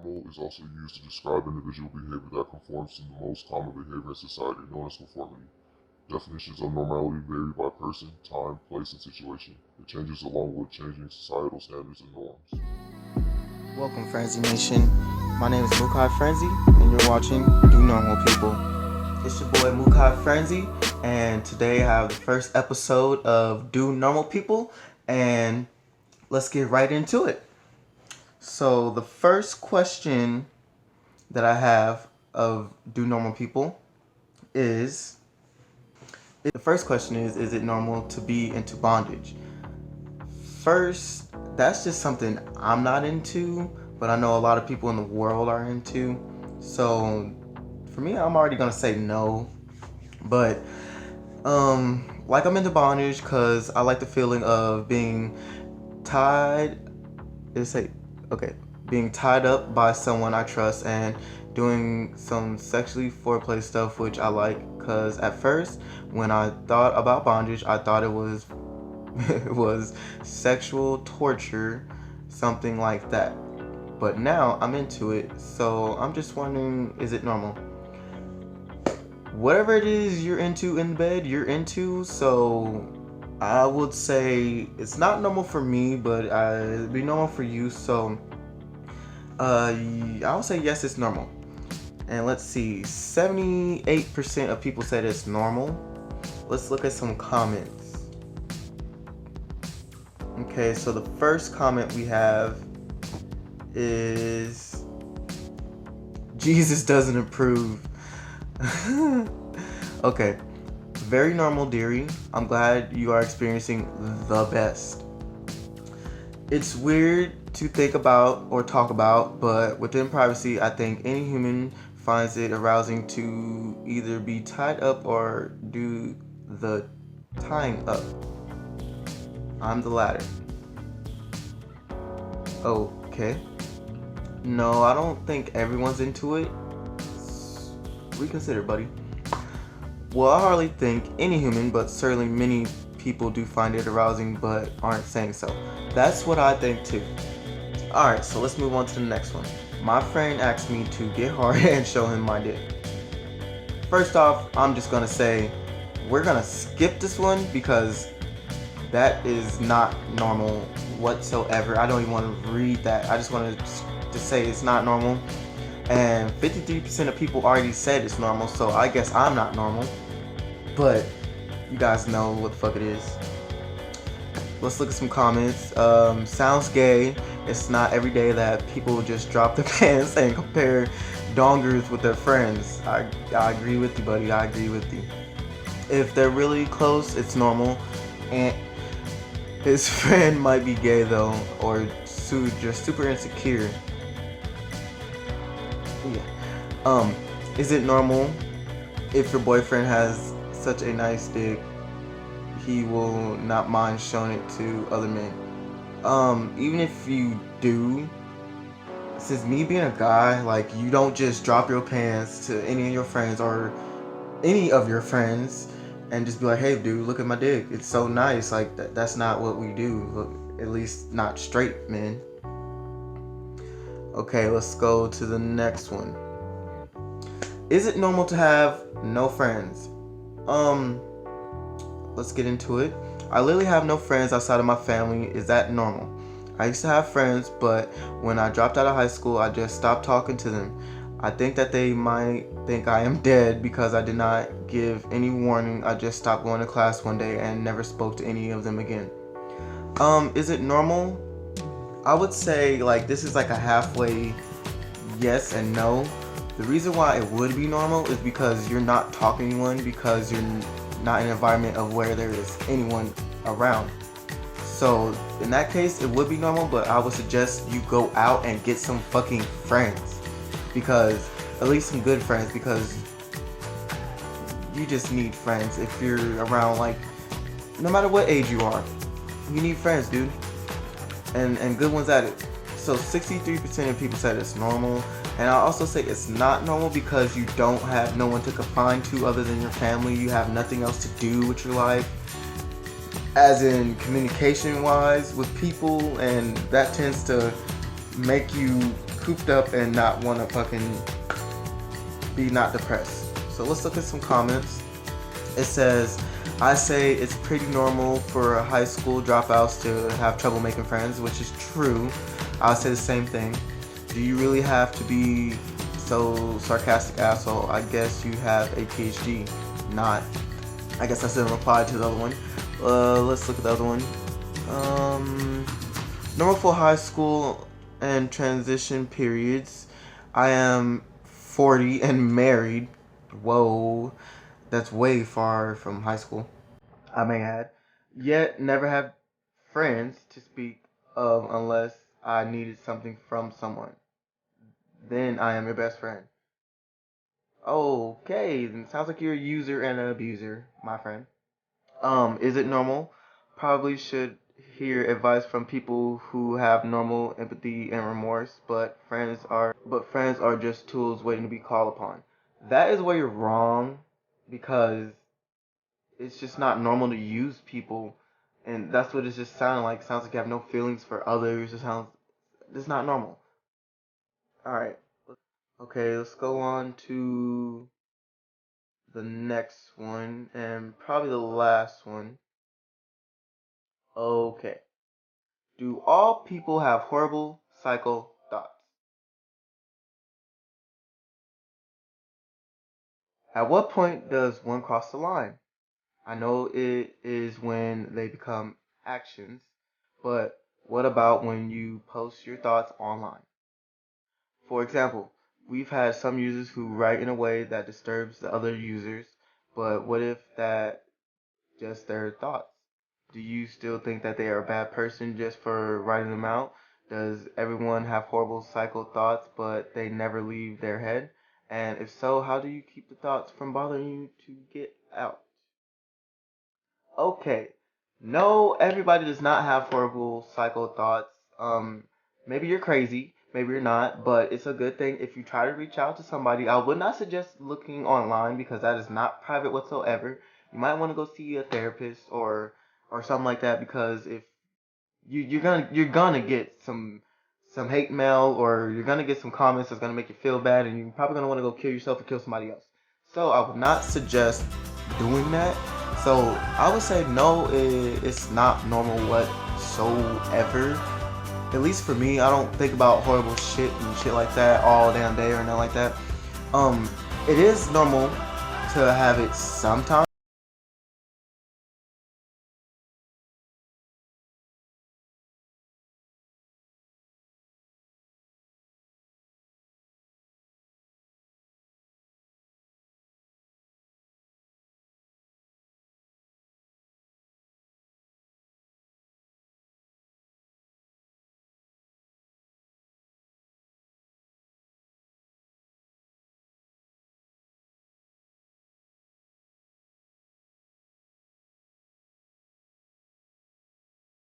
Normal is also used to describe individual behavior that conforms to the most common behavior in society, known as conformity. Definitions of normality vary by person, time, place, and situation. It changes along with changing societal standards and norms. Welcome, Frenzy Nation. My name is Mukai Frenzy, and you're watching Do Normal People. It's your boy Mukai Frenzy, and today I have the first episode of Do Normal People, and let's get right into it. So, the first question that I have of Do Normal People is the first question is it normal to be into bondage? First, that's just something I'm not into, but I know a lot of people in the world are into. So for me, I'm already gonna say no. But like I'm into bondage because I like the feeling of being tied. Being tied up by someone I trust and doing some sexually foreplay stuff, which I like. Cause at first, when I thought about bondage, I thought it was it was sexual torture, something like that. But now I'm into it, so I'm just wondering, is it normal? Whatever it is you're into in bed, you're into, so I would say it's not normal for me, but it'd be normal for you, so I would say yes, it's normal. And let's see, 78% of people said it's normal. Let's look at some comments. Okay, so the first comment we have is Jesus doesn't approve. Okay, very normal, dearie. I'm glad you are experiencing the best. It's weird to think about or talk about, but within privacy, I think any human finds it arousing to either be tied up or do the tying up. I'm the latter. Okay. No, I don't think everyone's into it. Reconsider, buddy. Well, I hardly think any human, but certainly many people do find it arousing but aren't saying so. That's what I think too. Alright, so let's move on to the next one. My friend asked me to get hard and show him my dick. First off, I'm just gonna say we're gonna skip this one because that is not normal whatsoever. I don't even want to read that. I just wanted to say it's not normal. And 53% of people already said it's normal, so I guess I'm not normal. But you guys know what the fuck it is. Let's look at some comments. Sounds gay. It's not every day that people just drop their pants and compare dongers with their friends. I agree with you, buddy. I agree with you. If they're really close, it's normal. And his friend might be gay though, or just super insecure. Yeah. Is it normal if your boyfriend has such a nice dick, he will not mind showing it to other men? Even if you do, since me being a guy, like you don't just drop your pants to any of your friends or any of your friends and just be like, hey dude, look at my dick, it's so nice. Like that's not what we do. Look, at least not straight men. Okay, let's go to the next one. Is it normal to have no friends? Let's get into it. I literally have no friends outside of my family. Is that normal? I used to have friends, but when I dropped out of high school, I just stopped talking to them. I think that they might think I am dead because I did not give any warning. I just stopped going to class one day and never spoke to any of them again. Is it normal? I would say like this is like a halfway yes and no. The reason why it would be normal is because you're not talking to anyone, because you're not in an environment of where there is anyone around. So in that case, it would be normal, but I would suggest you go out and get some fucking friends. Because, at least some good friends, because you just need friends if you're around, like, no matter what age you are, you need friends, dude. And good ones at it. So 63% of people said it's normal. And I also say it's not normal because you don't have no one to confide to other than your family. You have nothing else to do with your life, as in communication wise with people, and that tends to make you cooped up and not want to fucking be not depressed. So let's look at some comments. It says, I say it's pretty normal for high school dropouts to have trouble making friends, which is true. I'll say the same thing. Do you really have to be so sarcastic, asshole? I guess you have a PhD. Not. I guess that's in reply to the other one. Let's look at the other one. Normal for high school and transition periods. I am 40 and married. Whoa. That's way far from high school, I may add. Yet never have friends to speak of unless I needed something from someone. Then I am your best friend. Okay, then sounds like you're a user and an abuser, my friend. Is it normal? Probably should hear advice from people who have normal empathy and remorse, but friends are just tools waiting to be called upon. That is where you're wrong, because it's just not normal to use people, and that's what it's just sounding like. It sounds like you have no feelings for others. It's not normal. All right. Okay, let's go on to the next one and probably the last one. Okay. Do all people have horrible psycho thoughts? At what point does one cross the line? I know it is when they become actions, but what about when you post your thoughts online? For example, we've had some users who write in a way that disturbs the other users, but what if that just their thoughts? Do you still think that they are a bad person just for writing them out? Does everyone have horrible psycho thoughts but they never leave their head? And if so, how do you keep the thoughts from bothering you to get out? Okay. No, everybody does not have horrible psycho thoughts. Maybe you're crazy, maybe you're not, but it's a good thing if you try to reach out to somebody. I would not suggest looking online because that is not private whatsoever. You might want to go see a therapist or something like that, because if you're gonna get some hate mail, or you're gonna get some comments that's gonna make you feel bad, and you're probably gonna want to go kill yourself or kill somebody else. So I would not suggest doing that. So I would say no, it's not normal whatsoever. At least for me, I don't think about horrible shit and shit like that all damn day or nothing like that. It is normal to have it sometimes.